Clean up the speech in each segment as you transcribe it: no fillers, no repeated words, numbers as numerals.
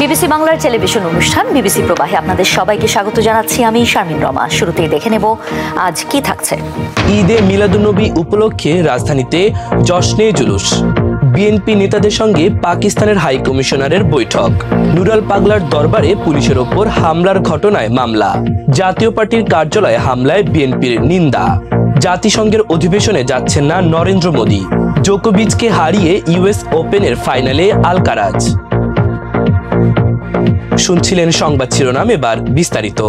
BBC বাংলার television অনুষ্ঠান BBC প্রবাহে আপনাদের সবাইকে স্বাগত জানাচ্ছি। আমি শারমিন রমা। শুরুতেই দেখে নেব আজ কি থাকছে। ঈদে মিলাদুন্নবী উপলক্ষে রাজধানীতে জশ্নে জুলুস। বিএনপি নেতাদের সঙ্গে পাকিস্তানের হাই কমিশনারের বৈঠক। নুরাল পাগলার দরবারে পুলিশের ওপর হামলার ঘটনায় মামলা। জাতীয় পার্টির কার্যালয়ে হামলায় বিএনপির নিন্দা। জাতিসংঘের অধিবেশনে যাচ্ছেন না নরেন্দ্র মোদী। জোকোভিচকে হারিয়ে ইউএস ওপেনের ফাইনালে আলকারাজ। শুনছিলেন সংবাদ শিরোনাম, এবার বিস্তারিত।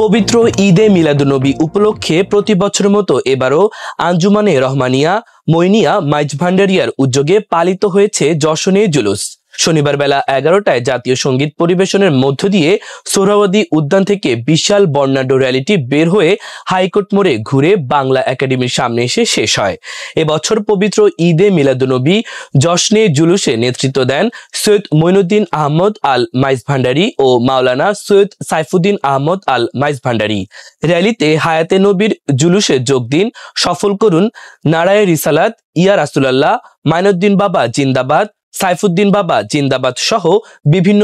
পবিত্র ঈদে মিলাদুন্নবী উপলক্ষে প্রতি বছরের মতো এবারও আঞ্জুমানে রহমানিয়া মইনিয়া মাইজভান্ডারিয়ার উদ্যোগে পালিত হয়েছে জশনে জুলুস। শনিবার বেলা 11টায় জাতীয় সঙ্গীত পরিবেশনের মধ্য দিয়ে সোহরাওয়ার্দী উদ্যান থেকে বিশাল বর্ণাঢ্য র্যালিটি বের হয়ে হাইকোর্ট মোড়ে ঘুরে বাংলা একাডেমির সামনে এসে শেষ হয়। এবছর পবিত্র ঈদে মিলাদুন্নবী জশনে জুলুসে নেতৃত্ব দেন সৈয়দ মঈনুদ্দিন আহমদ আল মাইজভান্ডারি ও মাওলানা সৈয়দ সাইফুদ্দিন আহমদ আল মাইজভান্ডারি। র্যালিতে হায়াতে নবীর জুলুসে যোগ দিন, সফল করুন নারায়ে রিসালাত, ইয়া রাসূলুল্লাহ, মাইনুদ্দিন বাবা জিন্দাবাদ, সাইফুদ্দিন বাবা জিন্দাবাদ সহ বিভিন্ন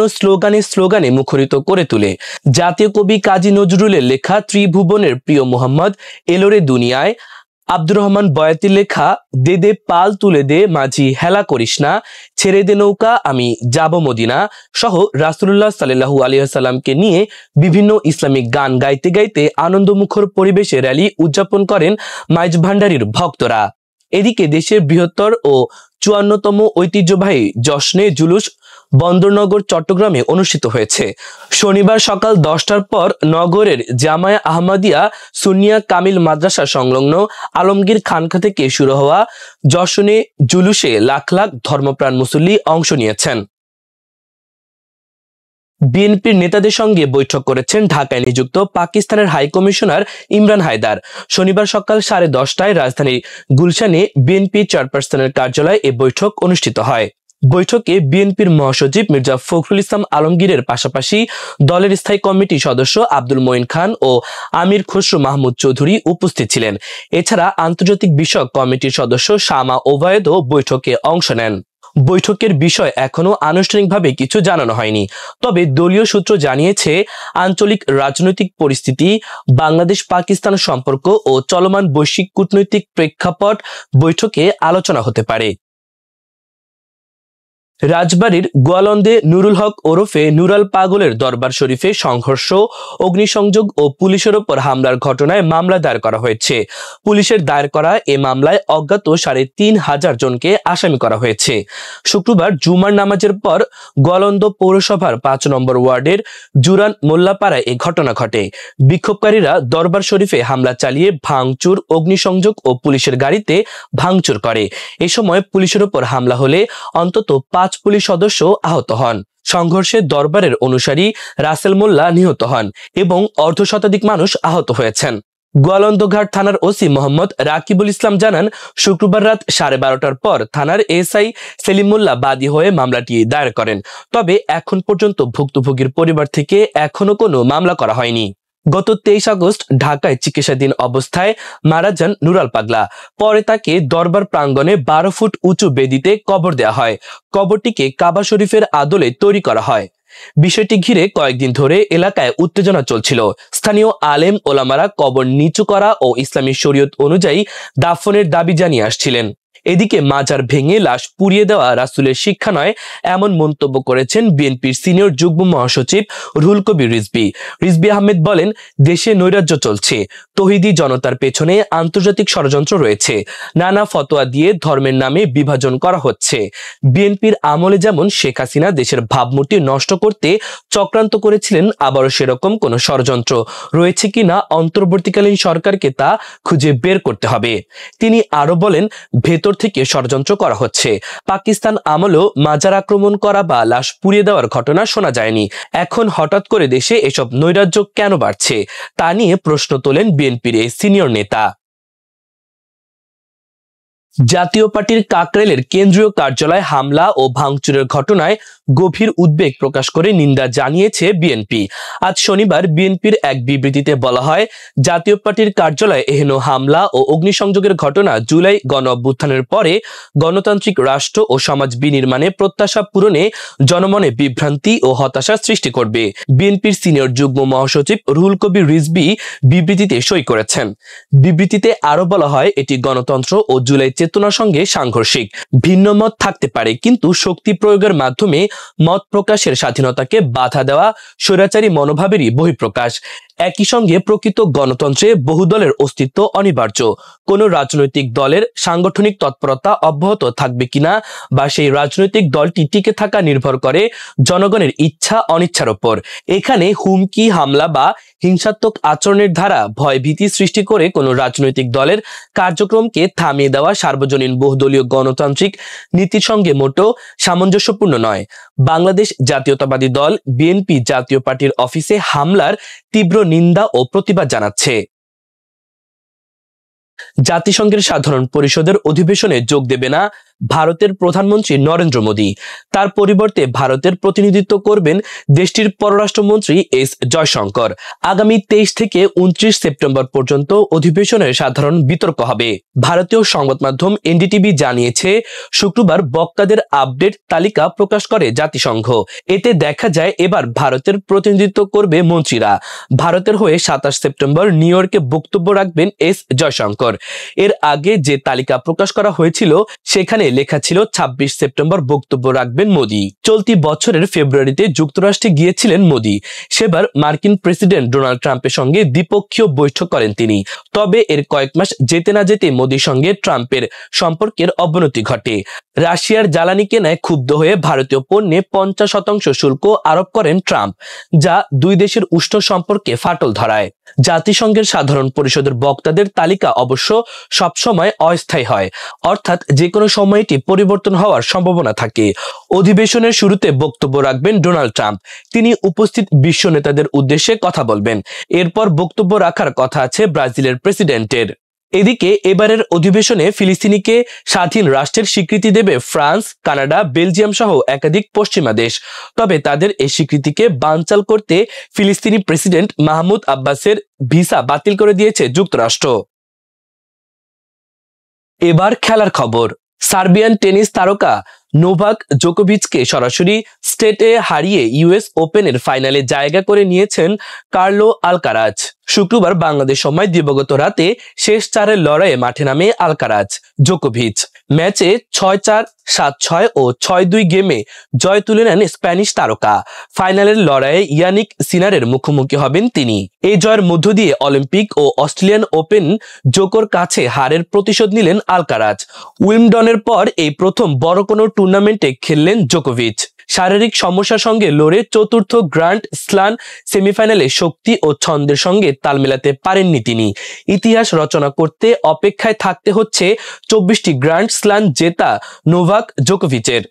স্লোগানে মুখরিত করে তুলে। জাতীয় কবি কাজী নজরুলের লেখা ত্রিভুবনের প্রিয় মোহাম্মদ এলোরে দুনিয়ায়, আব্দুর রহমান বয়াতির লেখা দে দে পাল তুলে দে মাঝি হেলা করিস না, ছেড়ে দে নৌকা আমি যাব মদিনা সহ রাসূলুল্লাহ সাল্লাল্লাহু আলাইহি ওয়াসাল্লামকে নিয়ে বিভিন্ন ইসলামিক গান গাইতে গাইতে আনন্দমুখর পরিবেশে র্যালি উদযাপন করেন মাইজভান্ডারির ভক্তরা। এদিকে দেশের বৃহত্তর ও 54তম ঐতিহ্যবাহী জশ্নে জুলুস বন্দরনগর চট্টগ্রামে অনুষ্ঠিত হয়েছে। শনিবার সকাল 10টার পর নগরের জামায়া আহমদিয়া সুন্নিয়া কামিল মাদ্রাসা সংলগ্ন আলমগীর খানকা থেকে শুরু হওয়া জশনে জুলুসে লাখ লাখ ধর্মপ্রাণ মুসল্লি অংশ নিয়েছেন। বিএনপির নেতাদের সঙ্গে বৈঠক করেছেন ঢাকায় নিযুক্ত পাকিস্তানের হাই কমিশনার ইমরান হায়দার। শনিবার সকাল 10:30টায় রাজধানীর গুলশানে বিএনপি চেয়ারপারসনের কার্যালয়ে এ বৈঠক অনুষ্ঠিত হয়। বৈঠকে বিএনপির মহাসচিব মির্জা ফখরুল ইসলাম আলমগীরের পাশাপাশি দলের স্থায়ী কমিটি সদস্য আব্দুল মঈন খান ও আমির খসরু মাহমুদ চৌধুরী উপস্থিত ছিলেন। এছাড়া আন্তর্জাতিক বিষয়ক কমিটির সদস্য শামা ওবায়েদও বৈঠকে অংশ নেন। বৈঠকের বিষয় এখনো আনুষ্ঠানিকভাবে কিছু জানানো হয়নি, তবে দলীয় সূত্র জানিয়েছে আঞ্চলিক রাজনৈতিক পরিস্থিতি, বাংলাদেশ পাকিস্তান সম্পর্ক ও চলমান বৈশ্বিক কূটনৈতিক প্রেক্ষাপট বৈঠকে আলোচনা হতে পারে। রাজবাড়ীর গোয়ালন্দে নুরুল হক ওরফে নুরাল পাগলের দরবার শরীফে সংঘর্ষ, অগ্নিসংযোগ ও পুলিশের ওপর হামলার ঘটনায় মামলা দায়ের করা হয়েছে। পুলিশের দায়ের করা এ মামলায় অজ্ঞাত ৩৫০০ জনকে আসামি করা হয়েছে। শুক্রবার জুমার নামাজের পর গোয়ালন্দ পৌরসভার ৫ নম্বর ওয়ার্ডের জুরান মোল্লাপাড়ায় এ ঘটনা ঘটে। বিক্ষোভকারীরা দরবার শরীফে হামলা চালিয়ে ভাঙচুর, অগ্নিসংযোগ ও পুলিশের গাড়িতে ভাঙচুর করে। এ সময় পুলিশের ওপর হামলা হলে অন্তত ৫ পুলিশ সদস্য আহত হন। সংঘর্ষে দরবারের অনুসারী রাসেল মোল্লা নিহত হন এবং অর্ধশতাধিক মানুষ আহত হয়েছেন। গোয়ালন্দঘাট থানার ওসি মোহাম্মদ রাকিবুল ইসলাম জানান, শুক্রবার রাত 12:30টার পর থানার এসআই সেলিমুল্লাহ বাদী হয়ে মামলাটি দায়ের করেন। তবে এখন পর্যন্ত ভুক্তভোগীর পরিবার থেকে এখনো কোনো মামলা করা হয়নি। গত 23 আগস্ট ঢাকায় চিকিৎসাধীন অবস্থায় মারা যান নুরাল পাগলা। পরে তাকে দরবার প্রাঙ্গণে 12 ফুট উঁচু বেদিতে কবর দেওয়া হয়। কবরটিকে কাবা শরীফের আদলে তৈরি করা হয়। বিষয়টি ঘিরে কয়েকদিন ধরে এলাকায় উত্তেজনা চলছিল। স্থানীয় আলেম ওলামারা কবর নিচু করা ও ইসলামী শরীয়ত অনুযায়ী দাফনের দাবি জানিয়ে আসছিলেন। এদিকে মাজার ভেঙে লাশ পুড়িয়ে দেওয়া রাসূলের শিক্ষা নয়, এমন মন্তব্য করেছেন বিএনপির সিনিয়র যুগ্ম মহাসচিব রুহুল কবির রিজভী আহমেদ বলেন, দেশে নৈরাজ্য চলছে, তৌহিদি জনতার পেছনে আন্তর্জাতিক ষড়যন্ত্র রয়েছে, নানা ফতোয়া দিয়ে ধর্মের নামে বিভাজন করা হচ্ছে। বিএনপির আমলে যেমন শেখ হাসিনা দেশের ভাবমূর্তি নষ্ট করতে চক্রান্ত করেছিলেন, আবারও সেরকম কোনো ষড়যন্ত্র রয়েছে কিনা অন্তর্বর্তীকালীন সরকারকে তা খুঁজে বের করতে হবে। তিনি আরো বলেন, ভেতর থেকে ষড়যন্ত্র করা হচ্ছে। পাকিস্তান আমলেও মাজার আক্রমণ করা বা লাশ পুড়িয়ে দেওয়ার ঘটনা শোনা যায়নি। এখন হঠাৎ করে দেশে এসব নৈরাজ্য কেন বাড়ছে তা নিয়ে প্রশ্ন তোলেন বিএনপির এই সিনিয়র নেতা। জাতীয় পার্টির কাকরাইলের কেন্দ্রীয় কার্যালয়ে হামলা ও ভাঙচুরের ঘটনায় গভীর উদ্বেগ প্রকাশ করে নিন্দা জানিয়েছে বিএনপি। আজ শনিবার বিএনপির এক বিবৃতিতে বলা হয়, জাতীয় পার্টির কার্যালয়ে এহেন হামলা ও অগ্নিসংযোগের ঘটনা জুলাই গণঅভ্যুত্থানের পরে গণতান্ত্রিক রাষ্ট্র ও সমাজ বিনির্মাণে প্রত্যাশা পূরণে জনমনে বিভ্রান্তি ও হতাশা সৃষ্টি করবে। বিএনপির সিনিয়র যুগ্ম মহাসচিব রুহুল কবির রিজভী বিবৃতিতে সই করেছেন। বিবৃতিতে আরো বলা হয়, এটি গণতন্ত্র ও জুলাই চেতনার সঙ্গে সাংঘর্ষিক। ভিন্ন মত থাকতে পারে, কিন্তু শক্তি প্রয়োগের মাধ্যমে মত প্রকাশের স্বাধীনতাকে বাধা দেওয়া স্বৈরাচারী মনোভাবেরই বহিঃপ্রকাশ। একই সঙ্গে প্রকৃত গণতন্ত্রে বহুদলের অস্তিত্ব অনিবার্য। কোনো রাজনৈতিক দলের সাংগঠনিক তৎপরতা অব্যাহত থাকবে কিনা বা সেই রাজনৈতিক দলটি টিকে থাকা নির্ভর করে জনগণের ইচ্ছা অনিচ্ছার উপর। এখানে হুমকি, হামলা বা হিংসাত্মক আচরণের ধারা ভয়ভীতি সৃষ্টি করে কোনো রাজনৈতিক দলের কার্যক্রমকে থামিয়ে দেওয়া সার্বজনীন বহুদলীয় গণতান্ত্রিক নীতির সঙ্গে মোটেও সামঞ্জস্যপূর্ণ নয়। বাংলাদেশ জাতীয়তাবাদী দল বিএনপি জাতীয় পার্টির অফিসে হামলার তীব্র নিন্দা ও প্রতিবাদ জানাচ্ছে। জাতিসংঘের সাধারণ পরিষদের অধিবেশনে যোগ দেবে না ভারতের প্রধানমন্ত্রী নরেন্দ্র মোদী। তার পরিবর্তে ভারতের প্রতিনিধিত্ব করবেন দেশটির পররাষ্ট্রমন্ত্রী এস জয়শঙ্কর। আগামী 23 থেকে 29 সেপ্টেম্বর পর্যন্ত অধিবেশনের সাধারণ বিতর্ক হবে। ভারতীয় সংবাদ মাধ্যম এনডিটিভি জানিয়েছে, শুক্রবার বক্তাদের আপডেট তালিকা প্রকাশ করে জাতিসংঘ। এতে দেখা যায়, এবার ভারতের প্রতিনিধিত্ব করবে মন্ত্রীরা। ভারতের হয়ে 27 সেপ্টেম্বর নিউ ইয়র্কে বক্তব্য রাখবেন এস জয়শঙ্কর। এর আগে যে তালিকা প্রকাশ করা হয়েছিল সেখানে লেখা ছিল 26 সেপ্টেম্বর বক্তব্য রাখবেন মোদী। চলতি বছরের ফেব্রুয়ারিতে যুক্তরাষ্ট্রে গিয়েছিলেন মোদী। সেবার মার্কিন প্রেসিডেন্ট ডোনাল্ড ট্রাম্পের সঙ্গে দ্বিপক্ষীয় বৈঠক করেন তিনি। তবে এর কয়েক মাস যেতে না যেতে মোদীর সঙ্গে ট্রাম্পের সম্পর্কের অবনতি ঘটে। রাশিয়ার জ্বালানি কেনায় ক্ষুব্ধ হয়ে ভারতীয় পণ্যে 50% শুল্ক আরোপ করেন ট্রাম্প, যা দুই দেশের উষ্ণ সম্পর্কে ফাটল ধরায়। জাতিসংঘের সাধারণ পরিষদের বক্তাদের তালিকা অবশ্য সবসময় অস্থায়ী হয়, অর্থাৎ যে কোনো সময় এটি পরিবর্তন হওয়ার সম্ভাবনা থাকে। অধিবেশনের শুরুতে বক্তব্য রাখবেন ডোনাল্ড ট্রাম্প। তিনি উপস্থিত বিশ্ব নেতাদের উদ্দেশ্যে কথা বলবেন। এরপর বক্তব্য রাখার কথা আছে ব্রাজিলের প্রেসিডেন্টের। এদিকে এবারের অধিবেশনে ফিলিস্তিনিকে স্বাধীন রাষ্ট্রের স্বীকৃতি দেবে ফ্রান্স, কানাডা, বেলজিয়াম সহ একাধিক পশ্চিমা দেশ। তবে তাদের এই স্বীকৃতিকে বানচাল করতে ফিলিস্তিনি প্রেসিডেন্ট মাহমুদ আব্বাসের ভিসা বাতিল করে দিয়েছে যুক্তরাষ্ট্র। এবার খেলার খবর। সার্বিয়ান টেনিস তারকা নোভাক জোকোভিচকে সরাসরি স্টেটে হারিয়ে ইউএস ওপেনের ফাইনালে জায়গা করে নিয়েছেন কার্লো আলকারাজ। শুক্রবার বাংলাদেশ সময় দিবাগত রাতে শেষ চারের লড়াইয়ে মাঠে নামে আলকারাজ। জোকোভিচ ম্যাচে 6-4, 7-6 ও 6-2 গেমে জয় তুলে নেন স্প্যানিশ তারকা। ফাইনালের লড়াইয়ে ইয়ানিক সিনারের মুখোমুখি হবেন তিনি। এই জয়ের মধ্য দিয়ে অলিম্পিক ও অস্ট্রেলিয়ান ওপেন জোকোর কাছে হারের প্রতিশোধ নিলেন আলকারাজ। উইম্বলডনের পর এই প্রথম বড় কোনো টুর্নামেন্টে খেললেন জোকোভিচ। শারীরিক সমস্যার সঙ্গে লড়ে চতুর্থ গ্র্যান্ড স্লাম সেমিফাইনালে শক্তি ও ছন্দের সঙ্গে তাল মেলাতে পারেননি তিনি। ইতিহাস রচনা করতে অপেক্ষায় থাকতে হচ্ছে 24টি গ্র্যান্ড স্লাম জেতা নোভাক জোকোভিচের।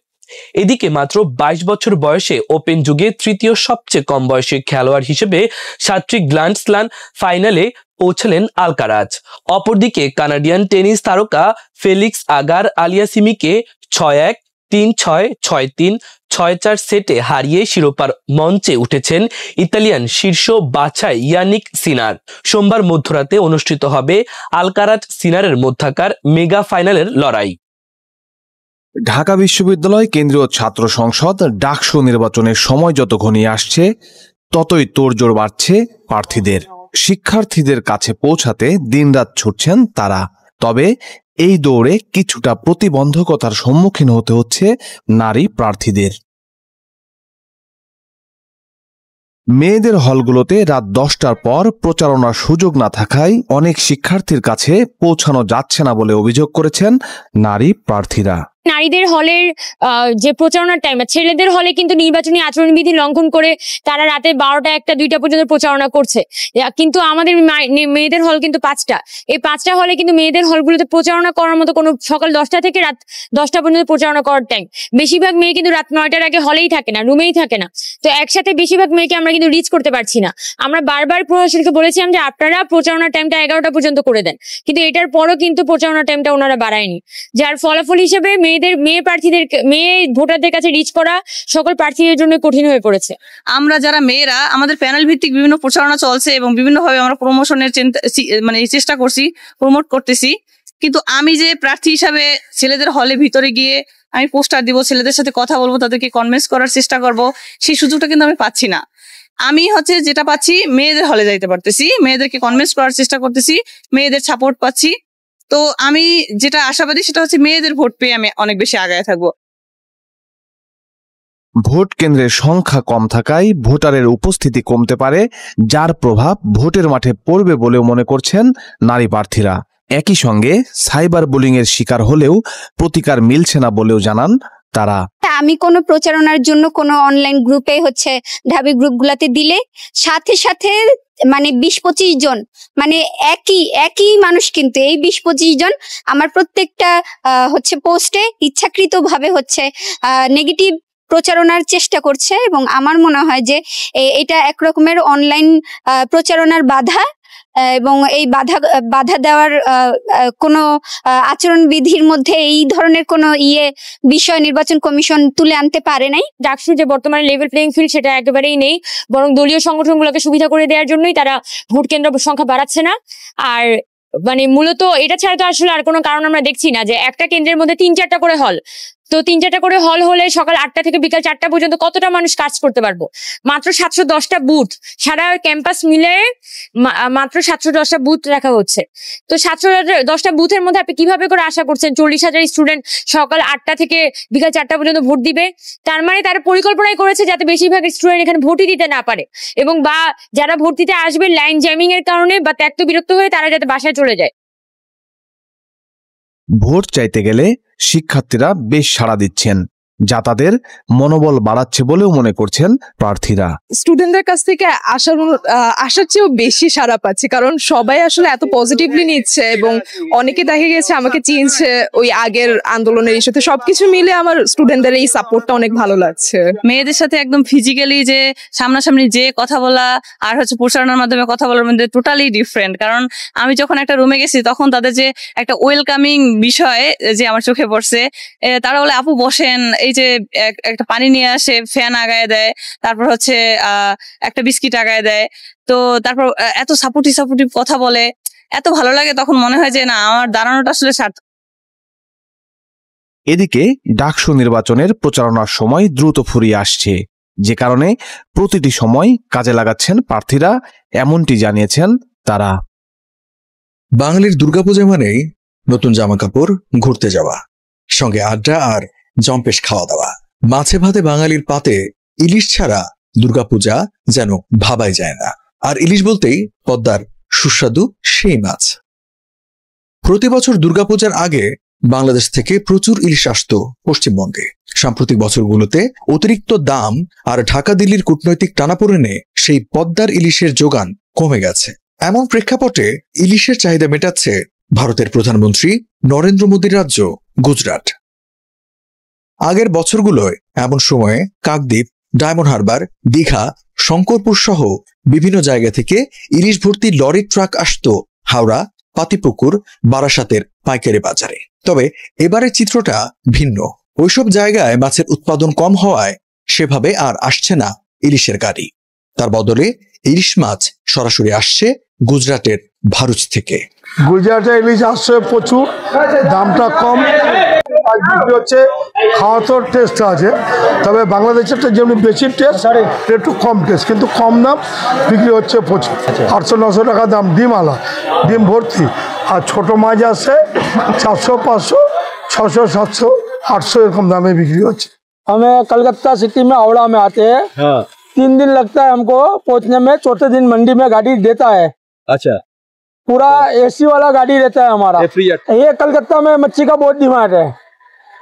এদিকে মাত্র 22 বছর বয়সে ওপেন যুগে তৃতীয় সবচেয়ে কম বয়সী খেলোয়াড় হিসেবে 7টি গ্র্যান্ড স্লাম ফাইনালে পৌঁছলেন আলকারাজ। অপরদিকে কানাডিয়ান টেনিস তারকা ফেলিক্স আগার আলিয়াসিমিকে 6-1, 3-6, 6-3, 6-4 সেটে হারিয়ে শিরোপার মঞ্চে উঠেছেন ইতালিয়ান শীর্ষ বাছাই ইয়ানিক সিনার। সোমবার মধ্যরাতে অনুষ্ঠিত হবে আলকারাজ সিনারের মধ্যকার মেগা ফাইনালের লড়াই। ঢাকা বিশ্ববিদ্যালয় কেন্দ্রীয় ছাত্র সংসদ ডাকসু নির্বাচনের সময় যত ঘনিয়ে আসছে, ততই তোড়জোড় বাড়ছে প্রার্থীদের। শিক্ষার্থীদের কাছে পৌঁছাতে দিনরাত ছুটছেন তারা। তবে এই দৌড়ে কিছুটা প্রতিবন্ধকতার সম্মুখীন হতে হচ্ছে নারী প্রার্থীদের। মেয়েদের হলগুলোতে রাত 10টার পর প্রচারণার সুযোগ না থাকায় অনেক শিক্ষার্থীর কাছে পৌঁছানো যাচ্ছে না বলে অভিযোগ করেছেন নারী প্রার্থীরা। নারীদের হলের যে প্রচারণার টাইম, ছেলেদের হলে কিন্তু নির্বাচনী আচরণবিধি লঙ্ঘন করে তারা রাতে 12টা 1টা 2টা পর্যন্ত প্রচারণা করছে, কিন্তু আমাদের মেয়েদের হল কিন্তু 5টা। এই 5টা হলে কিন্তু মেয়েদের হলগুলোতে প্রচারণা করার মতো কোনো সকাল 10টা থেকে রাত 10টা পর্যন্ত প্রচারণা করার টাইম। বেশিরভাগ মেয়ে কিন্তু রাত 9টার আগে হলেই থাকে না, রুমেই থাকে না। তো একসাথে বেশিরভাগ মেয়েকে আমরা কিন্তু রিচ করতে পারছি না। আমরা বারবার প্রশাসনকে বলেছিলাম যে আপনারা প্রচারণার টাইমটা 11টা পর্যন্ত করে দেন, কিন্তু এটার পরও কিন্তু প্রচারণার টাইমটা ওনারা বাড়ায়নি, যার ফলাফল হিসেবে মেয়ে ভোটারদের কাছে রিচ করা সকল প্রার্থীদের জন্য কঠিন হয়ে পড়েছে। আমরা যারা মেয়েরা, আমাদের প্যানেল ভিত্তিক বিভিন্ন প্রচারণা চলছে এবং বিভিন্নভাবে আমরা প্রমোশনের চেষ্টা করছি, প্রমোট করতেছি, কিন্তু আমি যে প্রার্থী হিসাবে ছেলেদের হলে ভিতরে গিয়ে আমি পোস্টার দিব, ছেলেদের সাথে কথা বলবো, তাদেরকে কনভিন্স করার চেষ্টা করব, সেই সুযোগটা কিন্তু আমি পাচ্ছি না। আমি যেটা পাচ্ছি, মেয়েদের হলে যাইতে পারতেছি, মেয়েদেরকে কনভিন্স করার চেষ্টা করতেছি, মেয়েদের সাপোর্ট পাচ্ছি। তো আমি যেটা আশাবাদী সেটা হচ্ছে মেয়েদের ভোট পেয়ে আমি অনেক বেশি আগায় থাকবো। ভোট কেন্দ্রের সংখ্যা কম থাকায় ভোটারের উপস্থিতি কমতে পারে, যার প্রভাব ভোটের মাঠে পড়বে বলেও মনে করছেন নারী প্রার্থীরা। একই সঙ্গে সাইবার বুলিং এর শিকার হলেও প্রতিকার মিলছে না বলেও জানান তারা। আমি কোনো প্রচারণার জন্য কোনো অনলাইন গ্রুপে ঢাবি গ্রুপগুলোতে দিলে সাথে সাথে 20-25 জন একই মানুষ, কিন্তু এই 20-25 জন আমার প্রত্যেকটা পোস্টে ইচ্ছাকৃত ভাবে নেগেটিভ প্রচারণার চেষ্টা করছে, এবং আমার মনে হয় যে এটা একরকমের অনলাইন প্রচারণার বাধা, এবং এই বাধা দেওয়ার কোনো আচরণবিধির মধ্যে এই ধরনের কোনো বিষয় নির্বাচন কমিশন তুলে আনতে পারে নাই। ডাকসুর যে বর্তমানে লেভেল প্লেইং ফিল্ড সেটা একেবারেই নেই, বরং দলীয় সংগঠনগুলোকে সুবিধা করে দেওয়ার জন্যই তারা ভোট কেন্দ্র সংখ্যা বাড়াচ্ছে না। আর মূলত এটা ছাড়া তো আসলে আর কোনো কারণ আমরা দেখছি না, যে একটা কেন্দ্রের মধ্যে 3-4টা করে হল, তো 3-4টা করে হল হলে সকাল 8টা থেকে বিকাল 4টা পর্যন্ত কতটা মানুষ কাজ করতে পারবো? মাত্র 710টা বুথ, সারা ক্যাম্পাস মিলে মাত্র 710টা বুথ রাখা হচ্ছে। তো 710টা বুথের মধ্যে আপনি কিভাবে করে আশা করছেন 40,000 স্টুডেন্ট সকাল 8টা থেকে বিকাল 4টা পর্যন্ত ভোট দিবে? তার তারা পরিকল্পনাই করেছে যাতে বেশিরভাগ স্টুডেন্ট এখানে ভোটই দিতে না পারে, এবং যারা ভোট দিতে আসবে লাইন জ্যামিং এর কারণে বা ত্যক্ত বিরক্ত হয়ে তারা যাতে বাসায় চলে যায়। ভোট চাইতে গেলে শিক্ষার্থীরা বেশ সাড়া দিচ্ছেন, যা তাদের মনোবল বাড়াচ্ছে বলেও মনে করছেন প্রার্থীরা। স্টুডেন্টদের কাছ থেকে আসার চেয়েও বেশি সাড়া পাচ্ছে, কারণ সবাই আসলে এত পজিটিভলি নিচ্ছে, এবং অনেকে দেখা গেছে আমাকে চিনছে ওই আগের আন্দোলনের ইস্যুতে। সবকিছু মিলে আমার স্টুডেন্টদের এই সাপোর্টটা অনেক ভালো লাগছে। মেয়েদের সাথে একদম ফিজিক্যালি যে সামনাসামনি যে কথা বলা আর প্রচারণার মাধ্যমে কথা বলার মধ্যে টোটালি ডিফারেন্ট। কারণ আমি যখন একটা রুমে গেছি তখন তাদের যে একটা ওয়েলকামিং বিষয় যে আমার চোখে পড়ছে, তারা বলে আপু বসেন, এই যে একটা পানি নিয়ে আসে, ফ্যান আগায় দেয়, তারপর একটা বিস্কিট আগায় দেয়, তো তারপর এত সাপোর্টিভ কথা বলে, এত ভালো লাগে। তখন মনে হয় যে না, আমার দাঁড়ানোটা আসলে সার্থক। এদিকে ডাকসু নির্বাচনের প্রচারণার সময় দ্রুত ফুরিয়ে আসছে, যে কারণে প্রতিটি সময় কাজে লাগাচ্ছেন প্রার্থীরা, এমনটি জানিয়েছেন তারা। বাঙালির দুর্গাপূজা মানেই নতুন জামা কাপড়, ঘুরতে যাওয়া, সঙ্গে আড্ডা আর জম্পেশ খাওয়া দাওয়া। মাছে ভাতে বাঙালির পাতে ইলিশ ছাড়া দুর্গাপূজা যেন ভাবাই যায় না। আর ইলিশ বলতেই পদ্মার সুস্বাদু সেই মাছ। প্রতি বছর দুর্গাপূজার আগে বাংলাদেশ থেকে প্রচুর ইলিশ আসতো পশ্চিমবঙ্গে। সাম্প্রতিক বছরগুলোতে অতিরিক্ত দাম আর ঢাকা দিল্লির কূটনৈতিক টানাপোড়েনে সেই পদ্মার ইলিশের যোগান কমে গেছে। এমন প্রেক্ষাপটে ইলিশের চাহিদা মেটাচ্ছে ভারতের প্রধানমন্ত্রী নরেন্দ্র মোদীর রাজ্য গুজরাট। আগের বছরগুলোয় এমন সময়ে কাকদ্বীপ, ডায়মন্ড হারবার, দীঘা, শঙ্করপুর সহ বিভিন্ন জায়গা থেকে ইলিশ ভর্তি লরি ট্রাক আসতো হাওড়া, পাতিপুকুর, বারাসাতের পাইকারি বাজারে। তবে এবারের চিত্রটা ভিন্ন। ওইসব জায়গায় মাছের উৎপাদন কম হওয়ায় সেভাবে আর আসছে না ইলিশের গাড়ি। তার বদলে ইলিশ মাছ সরাসরি আসছে গুজরাটের ভারুচ থেকে। গুজরাটে ইলিশ আসছে প্রচুর, দামটা কম, হচ্ছে খাওয়া তো টেস্ট আছে, তবে বাংলাদেশেরটা যেমনি বেশি টেস্ট, একটু কম টেস্ট, কিন্তু কম দাম বিক্রি হচ্ছে প্রচুর। 800-900 টাকা দাম ডিম আলা, ডিম ভর্তি। আর ছোটো মাছ আসছে 400, 500, 600, 700, 800 এরকম দামে বিক্রি হচ্ছে। हमें कलकत्ता सिटी में हावड़ा में आते हैं, 3 दिन लगता है हमको पहुंचने में। चौथे दिन मंडी में गाड़ी देता है। अच्छा, पूरा एसी वाला गाड़ी रहता है हमारा। ये कलकत्ता में मच्छी का बहुत डिमांड है।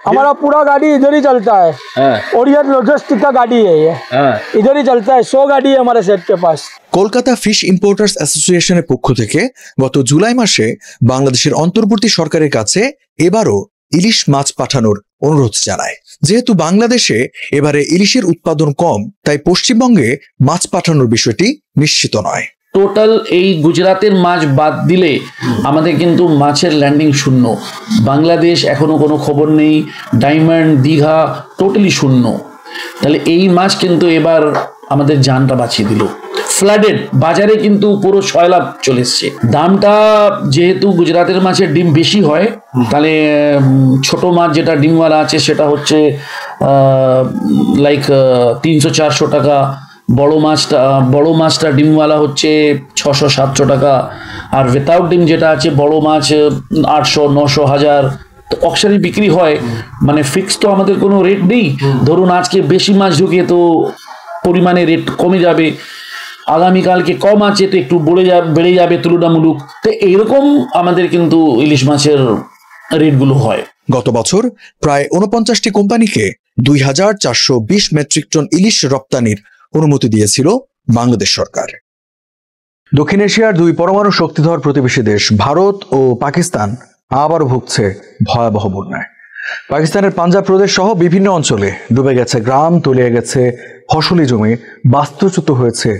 हमारा पूरा गाड़ी इधर ही चलता है और ये लॉजिस्टिक का गाड़ी है ये इधर ही चलता है 100 गाड़ी है हमारे सेट के पास। কলকাতা ফিশ ইম্পোর্টার্স অ্যাসোসিয়েশনের পক্ষ থেকে গত জুলাই মাসে বাংলাদেশের অন্তর্বর্তী সরকারের কাছে এবারও ইলিশ মাছ পাঠানোর অনুরোধ জানায়। যেহেতু বাংলাদেশে এবারে ইলিশের উৎপাদন কম, তাই পশ্চিমবঙ্গে মাছ পাঠানোর বিষয়টি নিশ্চিত নয়। টোটাল এই গুজরাতের মাছ বাদ দিলে আমাদের কিন্তু মাছের ল্যান্ডিং শূন্য। বাংলাদেশ এখনো কোনো খবর নেই, ডায়মন্ড, দীঘা টোটালি শূন্য। তাহলে এই মাছ কিন্তু এবার আমাদের জানটা বাঁচিয়ে দিল। ফ্লাডেড বাজারে কিন্তু পুরো সয়লাভ চলে এসছে। দামটা যেহেতু গুজরাতের মাছের ডিম বেশি হয়, তাহলে ছোট মাছ যেটা ডিমওয়ালা আছে সেটা হচ্ছে লাইক 300-400 টাকা, বড় মাছটা ডিমওয়ালা হচ্ছে 600-700 টাকা, আর উইথাউট ডিম যেটা আছে বড় মাছ 800-900-1000। তো অকশানে বিক্রি হয়, মানে ফিক্স তো আমাদের কোনো রেট নেই। ধরুন আজকে বেশি মাছ ঢুকে তো পরিমাণে রেট কমে যাবে, আগামীকালকে কম আছে তো একটু বেড়ে যাবে তুলনামূলক। তো এইরকম আমাদের কিন্তু ইলিশ মাছের রেটগুলো হয়। গত বছর প্রায় 49টি কোম্পানিকে 2420 মেট্রিক টন ইলিশ রপ্তানির অনুমতি দিয়েছিল বাংলাদেশ সরকার। দক্ষিণ এশিয়ার দুই পরমাণু শক্তিধর প্রতিবেশী দেশ ভারত ও পাকিস্তান আবারও ভুগছে ভয়াবহ বন্যায়। পাকিস্তানের পাঞ্জাব প্রদেশ সহ বিভিন্ন অঞ্চলে ডুবে গেছে গ্রাম, তলিয়ে গেছে ফসলি জমি, বাস্তুচ্যুত হয়েছে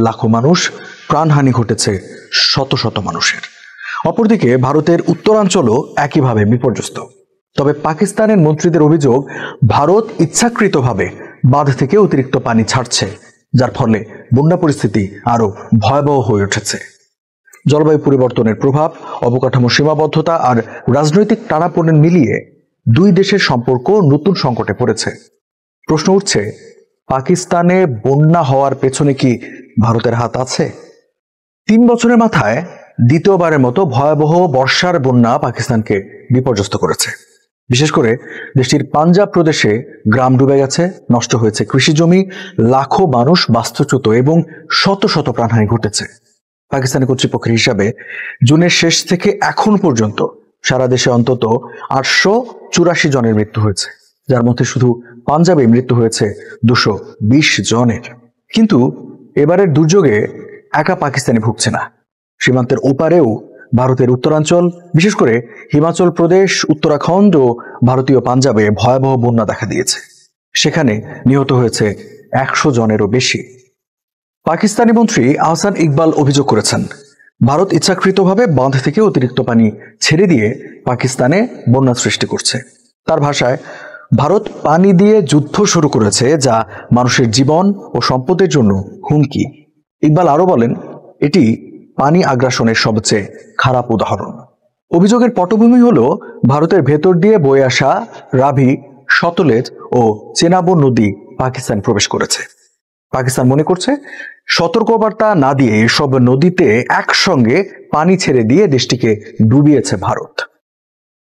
লাখো মানুষ, প্রাণহানি ঘটেছে শত শত মানুষের। অপরদিকে ভারতের উত্তরাঞ্চলও একইভাবে বিপর্যস্ত। তবে পাকিস্তানের মন্ত্রীদের অভিযোগ, ভারত ইচ্ছাকৃতভাবে বাঁধ থেকে অতিরিক্ত পানি ছাড়ছে, যার ফলে বন্যা পরিস্থিতি আরো ভয়াবহ হয়ে উঠেছে। জলবায়ু পরিবর্তনের প্রভাব, অবকাঠামো সীমাবদ্ধতা আর রাজনৈতিক টানাপোড়েন মিলিয়ে দুই দেশের সম্পর্ক নতুন সংকটে পড়েছে। প্রশ্ন উঠছে, পাকিস্তানে বন্যা হওয়ার পেছনে কি ভারতের হাত আছে? 3 বছরের মাথায় দ্বিতীয়বারের মতো ভয়াবহ বর্ষার বন্যা পাকিস্তানকে বিপর্যস্ত করেছে। বিশেষ করে দেশটির পাঞ্জাব প্রদেশে গ্রাম ডুবে গেছে, নষ্ট হয়েছে কৃষি জমি, লাখো মানুষ বাস্তুচ্যুত এবং শত শত প্রাণহানি ঘটেছে। পাকিস্তানি কর্তৃপক্ষের হিসাবে জুনের শেষ থেকে এখন পর্যন্ত সারা দেশে অন্তত 884 জনের মৃত্যু হয়েছে, যার মধ্যে শুধু পাঞ্জাবে মৃত্যু হয়েছে 220 জনের। কিন্তু এবারের দুর্যোগে একা পাকিস্তানি ভুগছে না। সীমান্তের ওপারেও ভারতের উত্তরাঞ্চল, বিশেষ করে হিমাচল প্রদেশ, উত্তরাখণ্ড ও ভারতীয় পাঞ্জাবে ভয়াবহ বন্যা দেখা দিয়েছে। সেখানে নিহত হয়েছে 100 জনেরও বেশি। পাকিস্তানি মন্ত্রী আহসান ইকবাল অভিযোগ করেছেন, ভারত ইচ্ছাকৃতভাবে বাঁধ থেকে অতিরিক্ত পানি ছেড়ে দিয়ে পাকিস্তানে বন্যা সৃষ্টি করছে। তার ভাষায়, ভারত পানি দিয়ে যুদ্ধ শুরু করেছে, যা মানুষের জীবন ও সম্পদের জন্য হুমকি। ইকবাল আরো বলেন, এটি পানি আগ্রাসনের সবচেয়ে খারাপ উদাহরণ। অভিযোগের পটভূমি হল ভারতের ভেতর দিয়ে বয়ে আসা রাভি, সতলেজ ও চেনাব নদী পাকিস্তান প্রবেশ করেছে। পাকিস্তান মনে করছে, সতর্কবার্তা না দিয়ে এসব নদীতে একসঙ্গে পানি ছেড়ে দিয়ে দেশটিকে ডুবিয়েছে ভারত।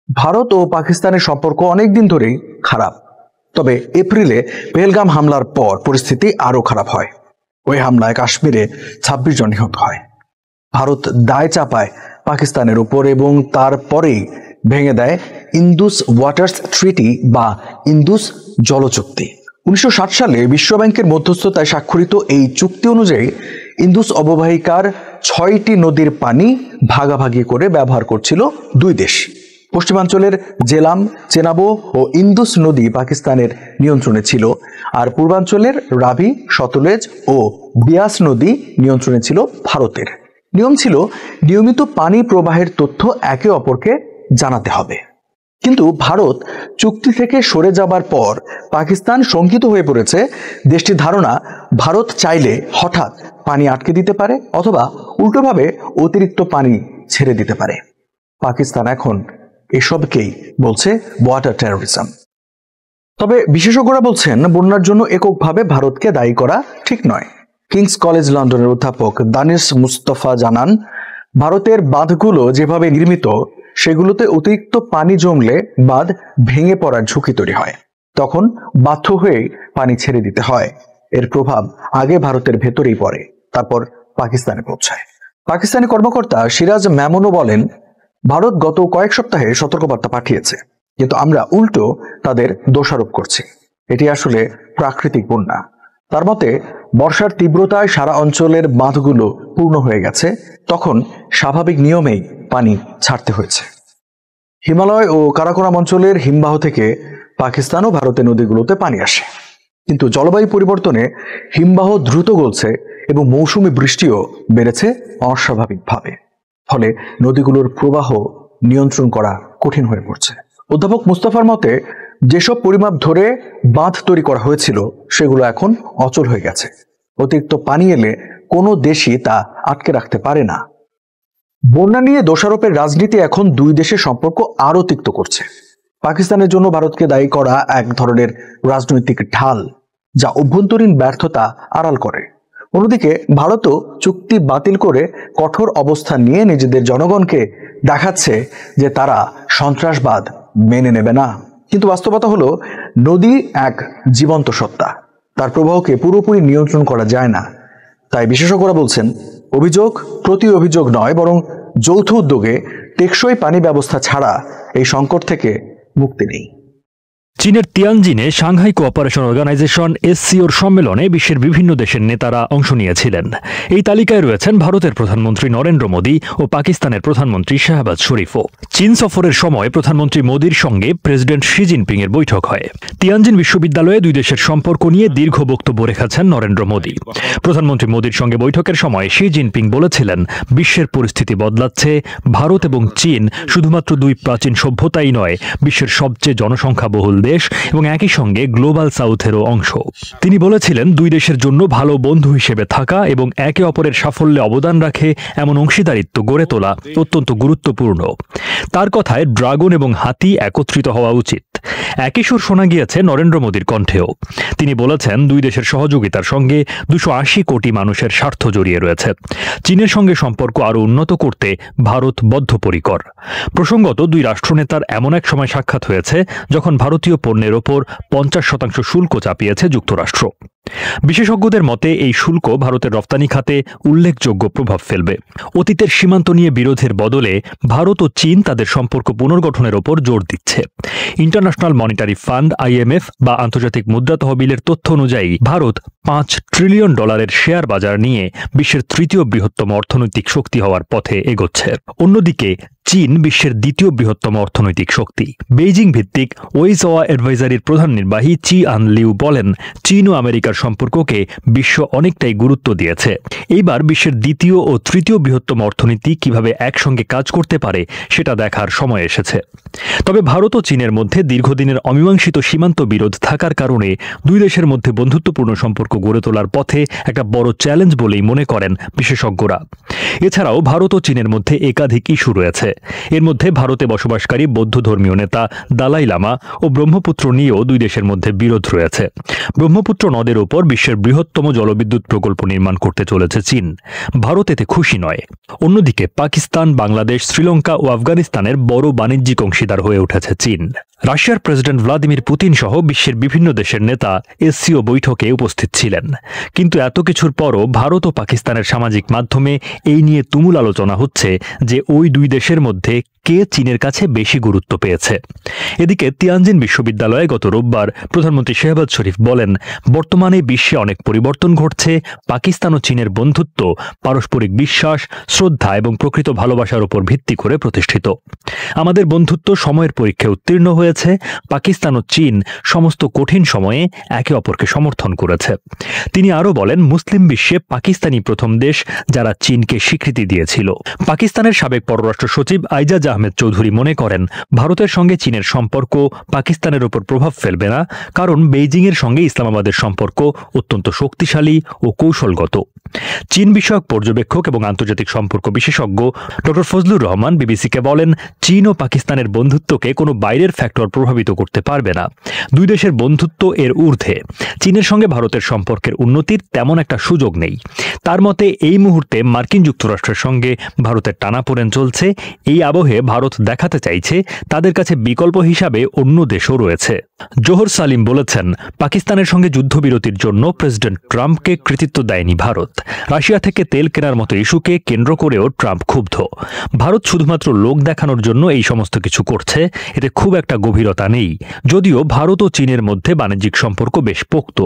ভারত ও পাকিস্তানের সম্পর্ক অনেকদিন ধরেই খারাপ। তবে এপ্রিলে পেহেলগাম হামলার পর পরিস্থিতি আরো খারাপ হয়। ওই হামলায় কাশ্মীরে 26 জন নিহত হয়। ভারত দায় চাপায় পাকিস্তানের উপর এবং তারপরেই ভেঙে দেয় ইন্দুস ওয়াটার্স ট্রিটি বা ইন্দুস জল চুক্তি। 1960 সালে বিশ্বব্যাংকের মধ্যস্থতায় স্বাক্ষরিত এই চুক্তি অনুযায়ী ইন্দুস অববাহিকার 6টি নদীর পানি ভাগাভাগি করে ব্যবহার করছিল দুই দেশ। পশ্চিমাঞ্চলের জেলাম, চেনাবো ও ইন্দুস নদী পাকিস্তানের নিয়ন্ত্রণে ছিল, আর পূর্বাঞ্চলের রাভি, সতলেজ ও বিয়াস নদী নিয়ন্ত্রণে ছিল ভারতের। নিয়ম ছিল, নিয়মিত পানি প্রবাহের তথ্য একে অপরকে জানাতে হবে। কিন্তু ভারত চুক্তি থেকে সরে যাবার পর পাকিস্তান শঙ্কিত হয়ে পড়েছে। দেশটির ধারণা, ভারত চাইলে হঠাৎ পানি আটকে দিতে পারে অথবা উল্টোভাবে অতিরিক্ত পানি ছেড়ে দিতে পারে। পাকিস্তান এখন এসবকেই বলছে ওয়াটার টেরোরিজম। তবে বিশেষজ্ঞরা বলছেন, বন্যার জন্য এককভাবে ভারতকে দায়ী করা ঠিক নয়। কিংস কলেজ লন্ডনের অধ্যাপক দানিশ মুস্তফা জানান, ভারতের বাঁধগুলো যেভাবে নির্মিত সেগুলোতে অতিরিক্ত পানি জমলে বাঁধ ভেঙে পড়ার ঝুঁকি তৈরি হয়। তখন বাধ্য হয়ে পানি ছেড়ে দিতে হয়। এর প্রভাব আগে ভারতের ভেতরেই পড়ে, তারপর পাকিস্তানে পৌঁছায়। পাকিস্তানি কর্মকর্তা সিরাজ মেমনও বলেন, ভারত গত কয়েক সপ্তাহে সতর্কবার্তা পাঠিয়েছে, কিন্তু আমরা উল্টো তাদের দোষারোপ করছি। এটি আসলে প্রাকৃতিক বন্যা। তার মতে বর্ষার তীব্রতায় সারা অঞ্চলের বাঁধগুলো পূর্ণ হয়ে গেছে, তখন স্বাভাবিক নিয়মেই পানি ছাড়তে হয়েছে। হিমালয় ও কারাকোরাম অঞ্চলের হিমবাহ থেকে পাকিস্তান ও ভারতের নদীগুলোতে পানি আসে, কিন্তু জলবায়ু পরিবর্তনে হিমবাহ দ্রুত গলছে এবং মৌসুমী বৃষ্টিও বেড়েছে অস্বাভাবিকভাবে। ফলে নদীগুলোর প্রবাহ নিয়ন্ত্রণ করা কঠিন হয়ে পড়ছে। অধ্যাপক মুস্তাফার মতে যেসব পরিমাপ ধরে বাঁধ তৈরি করা হয়েছিল সেগুলো এখন অচল হয়ে গেছে। অতিরিক্ত পানি এলে কোনো দেশই তা আটকে রাখতে পারে না। বন্যা নিয়ে দোষারোপের রাজনীতি এখন দুই দেশের সম্পর্ক আরও তিক্ত করছে। পাকিস্তানের জন্য ভারতকে দায়ী করা এক ধরনের রাজনৈতিক ঢাল, যা অভ্যন্তরীণ ব্যর্থতা আড়াল করে। অন্যদিকে ভারতও চুক্তি বাতিল করে কঠোর অবস্থান নিয়ে নিজেদের জনগণকে দেখাচ্ছে যে তারা সন্ত্রাসবাদ মেনে নেবে না। কিন্তু বাস্তবতা হলো নদী এক জীবন্ত সত্তা, তার প্রবাহকে পুরোপুরি নিয়ন্ত্রণ করা যায় না। তাই বিশেষজ্ঞরা বলছেন অভিযোগ প্রতি অভিযোগ নয়, বরং যৌথ উদ্যোগে টেকসই পানি ব্যবস্থা ছাড়া এই সংকট থেকে মুক্তি নেই। চীনের তিয়ানজিনে সাংহাই কোঅপারেশন অর্গানাইজেশন SCOর সম্মেলনে বিশ্বের বিভিন্ন দেশের নেতারা অংশ নিয়েছিলেন। এই তালিকায় রয়েছেন ভারতের প্রধানমন্ত্রী নরেন্দ্র মোদী ও পাকিস্তানের প্রধানমন্ত্রী শাহবাজ শরীফও। চীন সফরের সময় প্রধানমন্ত্রী মোদীর সঙ্গে প্রেসিডেন্ট শি জিনপিং এর বৈঠক হয়। তিয়ানজিন বিশ্ববিদ্যালয়ে দুই দেশের সম্পর্ক নিয়ে দীর্ঘ বক্তব্য রেখেছেন নরেন্দ্র মোদী। প্রধানমন্ত্রী মোদীর সঙ্গে বৈঠকের সময় শি জিনপিং বলেছিলেন, বিশ্বের পরিস্থিতি বদলাচ্ছে। ভারত এবং চীন শুধুমাত্র দুই প্রাচীন সভ্যতাই নয়, বিশ্বের সবচেয়ে জনসংখ্যা বহুল দেশ এবং একই সঙ্গে গ্লোবাল সাউথেরও অংশ। তিনি বলেছিলেন, দুই দেশের জন্য ভালো বন্ধু হিসেবে থাকা এবং একে অপরের সাফল্যে অবদান রাখে এমন অংশীদারিত্ব গড়ে তোলা অত্যন্ত গুরুত্বপূর্ণ। তার কথায় ড্রাগন এবং হাতি একত্রিত হওয়া উচিত। একই সুর শোনা গিয়েছে নরেন্দ্র মোদীর কণ্ঠেও। তিনি বলেছেন, দুই দেশের সহযোগিতার সঙ্গে 280 কোটি মানুষের স্বার্থ জড়িয়ে রয়েছে। চীনের সঙ্গে সম্পর্ক আরও উন্নত করতে ভারত বদ্ধপরিকর। প্রসঙ্গত, দুই রাষ্ট্রনেতার এমন এক সময় সাক্ষাৎ হয়েছে যখন ভারতীয় পণ্যের ওপর 50% শুল্ক চাপিয়েছে যুক্তরাষ্ট্র। বিশেষজ্ঞদের মতে এই শুল্ক ভারতের রপ্তানি খাতে উল্লেখযোগ্য প্রভাব ফেলবে। অতীতের সীমান্ত নিয়ে বিরোধের বদলে ভারত ও চীন তাদের সম্পর্ক পুনর্গঠনের ওপর জোর দিচ্ছে। ইন্টারন্যাশনাল মনিটারি ফান্ড IMF বা আন্তর্জাতিক মুদ্রা তহবিলের তথ্য অনুযায়ী ভারত $5 ট্রিলিয়ন শেয়ার বাজার নিয়ে বিশ্বের তৃতীয় বৃহত্তম অর্থনৈতিক শক্তি হওয়ার পথে এগোচ্ছে। অন্যদিকে চীন বিশ্বের দ্বিতীয় বৃহত্তম অর্থনৈতিক শক্তি। বেইজিং ভিত্তিক ওয়েইজওয়া অ্যাডভাইজারির প্রধান নির্বাহী চি আন লিউ বলেন, চীন ও আমেরিকার সম্পর্ককে বিশ্ব অনেকটাই গুরুত্ব দিয়েছে। এইবার বিশ্বের দ্বিতীয় ও তৃতীয় বৃহত্তম অর্থনীতি কিভাবে একসঙ্গে কাজ করতে পারে সেটা দেখার সময় এসেছে। তবে ভারত ও চীনের মধ্যে দীর্ঘদিনের অমীমাংসিত সীমান্ত বিরোধ থাকার কারণে দুই দেশের মধ্যে বন্ধুত্বপূর্ণ সম্পর্ক গড়ে তোলার পথে একটা বড় চ্যালেঞ্জ বলেই মনে করেন বিশেষজ্ঞরা। এছাড়াও ভারত ও চীনের মধ্যে একাধিক ইস্যু রয়েছে। এর মধ্যে ভারতে বসবাসকারী বৌদ্ধ ধর্মীয় নেতা দালাই লামা ও ব্রহ্মপুত্র নিয়েও দুই দেশের মধ্যে বিরোধ রয়েছে। ব্রহ্মপুত্র নদের ওপর বিশ্বের বৃহত্তম জলবিদ্যুৎ প্রকল্প নির্মাণ করতে চলেছে চীন। ভারত এতে খুশি নয়। অন্যদিকে পাকিস্তান, বাংলাদেশ, শ্রীলঙ্কা ও আফগানিস্তানের বড় বাণিজ্যিক অংশীদার হয়ে উঠেছে চীন। রাশিয়ার প্রেসিডেন্ট ভ্লাদিমির পুতিন সহ বিশ্বের বিভিন্ন দেশের নেতা SCO বৈঠকে উপস্থিত ছিলেন। কিন্তু এত কিছুর পরও ভারত ও পাকিস্তানের সামাজিক মাধ্যমে এই নিয়ে তুমুল আলোচনা হচ্ছে যে ওই দুই দেশের মধ্যে কে চীনের কাছে বেশি গুরুত্ব পেয়েছে। এদিকে তিয়ানজিন বিশ্ববিদ্যালয়ে গত রোববার প্রধানমন্ত্রী শাহবাজ শরীফ বলেন, বর্তমানে বিশ্বে অনেক পরিবর্তন ঘটছে। পাকিস্তান ও চীনের বন্ধুত্ব পারস্পরিক বিশ্বাস, শ্রদ্ধা এবং প্রকৃত ভালোবাসার উপর ভিত্তি করে প্রতিষ্ঠিত। আমাদের বন্ধুত্ব সময়ের পরীক্ষায় উত্তীর্ণ হয়েছে। পাকিস্তান ও চীন সমস্ত কঠিন সময়ে একে অপরকে সমর্থন করেছে। তিনি আরও বলেন, মুসলিম বিশ্বে পাকিস্তানি প্রথম দেশ যারা চীনকে স্বীকৃতি দিয়েছিল। পাকিস্তানের সাবেক পররাষ্ট্র সচিব আইজাজ আহমেদ চৌধুরী মনে করেন, ভারতের সঙ্গে চীনের সম্পর্ক পাকিস্তানের উপর প্রভাব ফেলবে না, কারণ বেইজিংয়ের সঙ্গে ইসলামাবাদের সম্পর্ক অত্যন্ত শক্তিশালী ও কৌশলগত। চীন বিষয়ক পর্যবেক্ষক এবং আন্তর্জাতিক সম্পর্ক বিশেষজ্ঞ ডক্টর ফজলুর রহমান বিবিসিকে বলেন, চীন ও পাকিস্তানের বন্ধুত্বকে কোনো বাইরের ফ্যাক্টর প্রভাবিত করতে পারবে না। দুই দেশের বন্ধুত্ব এর ঊর্ধ্বে। চীনের সঙ্গে ভারতের সম্পর্কের উন্নতির তেমন একটা সুযোগ নেই। তার মতে এই মুহূর্তে মার্কিন যুক্তরাষ্ট্রের সঙ্গে ভারতের টানাপোড়েন চলছে। এই আবহে ভারত দেখাতে চাইছে তাদের কাছে বিকল্প হিসাবে অন্য দেশও রয়েছে। জোহর সালিম বলেছেন, পাকিস্তানের সঙ্গে যুদ্ধবিরতির জন্য প্রেসিডেন্ট ট্রাম্পকে কৃতিত্ব দেয়নি ভারত। রাশিয়া থেকে তেল কেনার মতো ইস্যুকে কেন্দ্র করেও ট্রাম্প ক্ষুব্ধ। ভারত শুধুমাত্র লোক দেখানোর জন্য এই সমস্ত কিছু করছে, এতে খুব একটা গভীরতা নেই। যদিও ভারত ও চীনের মধ্যে বাণিজ্যিক সম্পর্ক বেশ পোক্ত।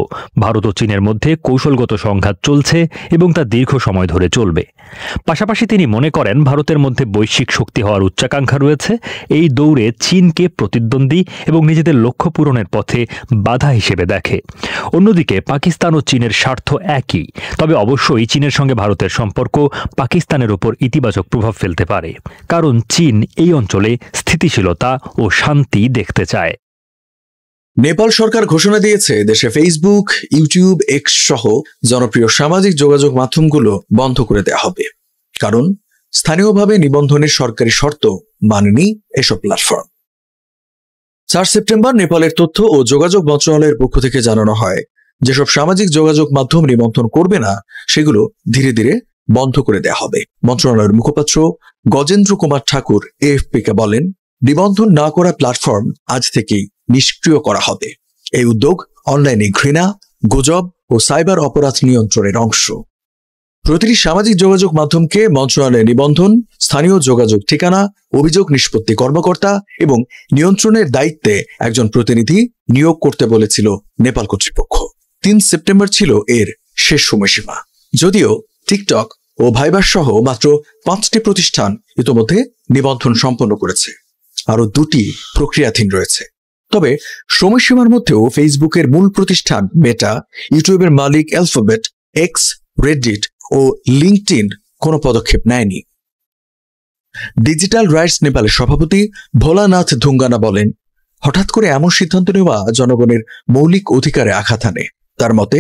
ভারত ও চীনের মধ্যে কৌশলগত সংঘাত চলছে এবং তা দীর্ঘ সময় ধরে চলবে। পাশাপাশি তিনি মনে করেন, ভারতের মধ্যে বৈশ্বিক শক্তি হওয়ার উচ্চাকাঙ্ক্ষা রয়েছে। এই দৌড়ে চীনকে প্রতিদ্বন্দ্বী এবং নিজেদের লক্ষ্য পূরণের পথে বাধা হিসেবে দেখে। অন্যদিকে পাকিস্তান ও চীনের স্বার্থ একই, তবে অবশ্যই চীনের সঙ্গে ভারতের সম্পর্ক পাকিস্তানের উপর ইতিবাচক প্রভাব ফেলতে পারে, কারণ চীন এই অঞ্চলে স্থিতিশীলতা ও শান্তি দেখতে চায়। নেপাল সরকার ঘোষণা দিয়েছে দেশে ফেসবুক, ইউটিউব, এক্স সহ জনপ্রিয় সামাজিক যোগাযোগ মাধ্যমগুলো বন্ধ করে দেওয়া হবে, কারণ স্থানীয়ভাবে নিবন্ধনের সরকারি শর্ত মানেনি এসব প্ল্যাটফর্ম। 4 সেপ্টেম্বর নেপালের তথ্য ও যোগাযোগ মন্ত্রণালয়ের পক্ষ থেকে জানানো হয়, যেসব সামাজিক যোগাযোগ মাধ্যম নিবন্ধন করবে না সেগুলো ধীরে ধীরে বন্ধ করে দেওয়া হবে। মন্ত্রণালয়ের মুখপাত্র গজেন্দ্র কুমার ঠাকুর এএফপিকে বলেন, নিবন্ধন না করা প্ল্যাটফর্ম আজ থেকেই নিষ্ক্রিয় করা হবে। এই উদ্যোগ অনলাইনে ঘৃণা, গুজব ও সাইবার অপরাধ নিয়ন্ত্রণের অংশ। প্রতিটি সামাজিক যোগাযোগ মাধ্যমকে মন্ত্রণালয়ের নিবন্ধন, স্থানীয় যোগাযোগ ঠিকানা, অভিযোগ নিষ্পত্তি কর্মকর্তা এবং নিয়ন্ত্রণের দায়িত্বে একজন প্রতিনিধি নিয়োগ করতে বলেছিল নেপাল কর্তৃপক্ষ। 3 সেপ্টেম্বর ছিল এর শেষ সময়সীমা। যদিও টিকটক ও ভাইবার সহ মাত্র 5টি প্রতিষ্ঠান ইতোমধ্যে নিবন্ধন সম্পন্ন করেছে, আরো 2টি প্রক্রিয়াধীন রয়েছে। তবে সময়সীমার মধ্যেও ফেসবুকের মূল প্রতিষ্ঠান মেটা, ইউটিউবের মালিক অ্যালফাবেট, এক্স, রেডিট ও লিঙ্কডইন কোনো পদক্ষেপ নেয়নি। ডিজিটাল রাইটস নেপালের সভাপতি ভোলানাথ ধুঙ্গানা বলেন, হঠাৎ করে এমন সিদ্ধান্ত নেওয়া জনগণের মৌলিক অধিকারে আঘাত আনে। তার মতে,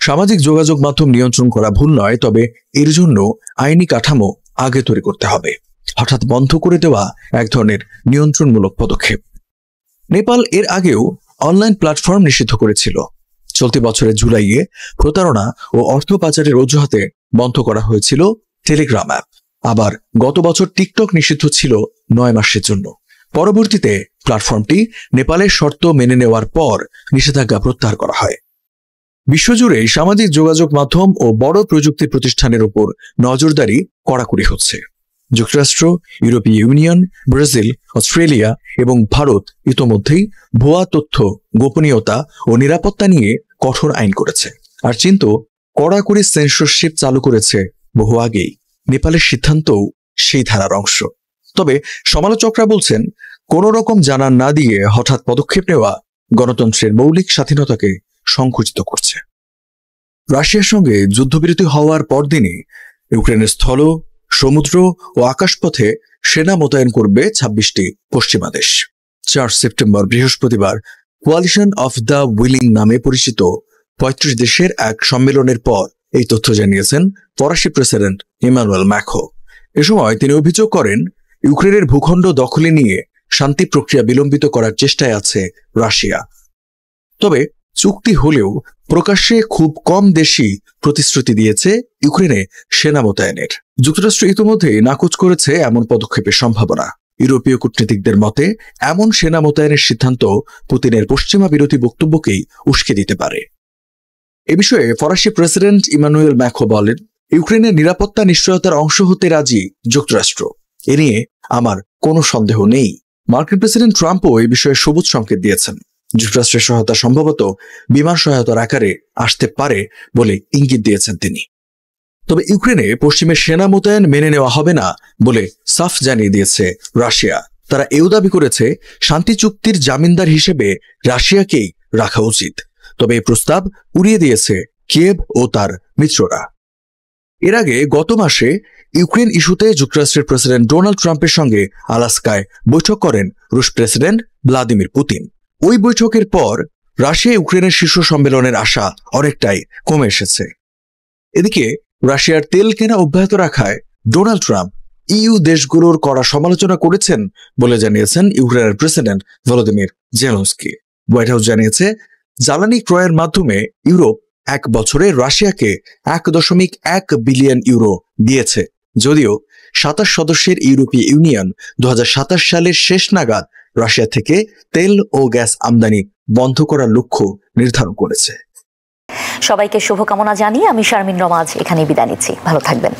সামাজিক যোগাযোগ মাধ্যম নিয়ন্ত্রণ করা ভুল নয়, তবে এর জন্য আইনি কাঠামো আগে তৈরি করতে হবে। হঠাৎ বন্ধ করে দেওয়া এক ধরনের নিয়ন্ত্রণমূলক পদক্ষেপ। নেপাল এর আগেও অনলাইন প্ল্যাটফর্ম নিষিদ্ধ করেছিল। চলতি বছরের জুলাইয়ে প্রতারণা ও অর্থ পাচারের অজুহাতে বন্ধ করা হয়েছিল টেলিগ্রাম অ্যাপ। আবার গত বছর টিকটক নিষিদ্ধ ছিল 9 মাসের জন্য। পরবর্তীতে প্ল্যাটফর্মটি নেপালের শর্ত মেনে নেওয়ার পর নিষেধাজ্ঞা প্রত্যাহার করা হয়। বিশ্বজুড়ে সামাজিক যোগাযোগ মাধ্যম ও বড় প্রযুক্তি প্রতিষ্ঠানের উপর নজরদারি কড়াকড়ি হচ্ছে। যুক্তরাষ্ট্র, ইউরোপীয় ইউনিয়ন, ব্রাজিল, অস্ট্রেলিয়া এবং ভারত ইতোমধ্যেই ভুয়া তথ্য, গোপনীয়তা ও নিরাপত্তা নিয়ে কঠোর আইন করেছে। আর চীন তো কড়াকড়ি সেন্সরশিপ চালু করেছে বহু আগেই। নেপালের সিদ্ধান্তও সেই ধারার অংশ। তবে সমালোচকরা বলছেন, কোন রকম জানান না দিয়ে হঠাৎ পদক্ষেপ নেওয়া গণতন্ত্রের মৌলিক স্বাধীনতাকে সংকুচিত করছে। রাশিয়ার সঙ্গে যুদ্ধবিরতি হওয়ার পরদিনই ইউক্রেনের স্থল, সমুদ্র ও আকাশপথে সেনা মোতায়েন করবে 26টি পশ্চিমা দেশ। 4 সেপ্টেম্বর বৃহস্পতিবার কোয়ালিশন অফ দ্য উইলিং নামে পরিচিত 35 দেশের এক সম্মেলনের পর এই তথ্য জানিয়েছেন ফরাসি প্রেসিডেন্ট ইমানুয়েল ম্যাক্রো। এ সময় তিনি অভিযোগ করেন, ইউক্রেনের ভূখণ্ড দখলে নিয়ে শান্তি প্রক্রিয়া বিলম্বিত করার চেষ্টায় আছে রাশিয়া। তবে চুক্তি হলেও প্রকাশ্যে খুব কম দেশই প্রতিশ্রুতি দিয়েছে ইউক্রেনে সেনা মোতায়েনের। যুক্তরাষ্ট্র ইতিমধ্যে নাকচ করেছে এমন পদক্ষেপের সম্ভাবনা। ইউরোপীয় কূটনীতিকদের মতে, এমন সেনা মোতায়েনের সিদ্ধান্ত পুতিনের পশ্চিমা বিরোধী বক্তব্যকেই উস্কে দিতে পারে। এ বিষয়ে ফরাসি প্রেসিডেন্ট ইমানুয়েল ম্যাক্রো বলেন, ইউক্রেনের নিরাপত্তা নিশ্চয়তার অংশ হতে রাজি যুক্তরাষ্ট্র। এ নিয়ে আমার কোনো সন্দেহ নেই। মার্কিন প্রেসিডেন্ট ট্রাম্পও এই বিষয়ে সবুজ সংকেত দিয়েছেন। যুক্তরাষ্ট্রের সহায়তা সম্ভবত বিমান সহায়তার আকারে আসতে পারে বলে ইঙ্গিত দিয়েছেন তিনি। তবে ইউক্রেনে পশ্চিমের সেনা মোতায়েন মেনে নেওয়া হবে না বলে সাফ জানিয়ে দিয়েছে রাশিয়া। তারা এও দাবি করেছে, শান্তি চুক্তির জামিনদার হিসেবে রাশিয়াকেই রাখা উচিত। তবে এই প্রস্তাব উড়িয়ে দিয়েছে কিয়েভ ও তার মিত্ররা। এর আগে গত মাসে ইউক্রেন ইস্যুতে যুক্তরাষ্ট্রের প্রেসিডেন্ট ডোনাল্ড ট্রাম্পের সঙ্গে আলাস্কায় বৈঠক করেন রুশ প্রেসিডেন্ট ভ্লাদিমির পুতিন। ওই বৈঠকের পর রাশিয়া ইউক্রেনের শীর্ষ সম্মেলনের আশা অনেকটাই কমে এসেছে। এদিকে রাশিয়ার তেল কেনা অব্যাহত রাখায় ডোনাল্ড ট্রাম্প ইইউ দেশগুলোর কড়া সমালোচনা করেছেন বলে জানিয়েছেন ইউক্রেনের president Volodymyr Zelensky. White house জানিয়েছে, জ্বালানি ক্রয়ের মাধ্যমে ইউরোপ 1 বছরে রাশিয়াকে 1.1 বিলিয়ন ইউরো দিয়েছে। যদিও 27 সদস্যের ইউরোপীয় ইউনিয়ন 2027 সালের শেষ নাগাদ রাশিয়া থেকে তেল ও গ্যাস আমদানি বন্ধ করার লক্ষ্য নির্ধারণ করেছে। সবাইকে শুভকামনা জানিয়ে আমি শারমিন রমা এখানেই বিদায় নিচ্ছি। ভালো থাকবেন।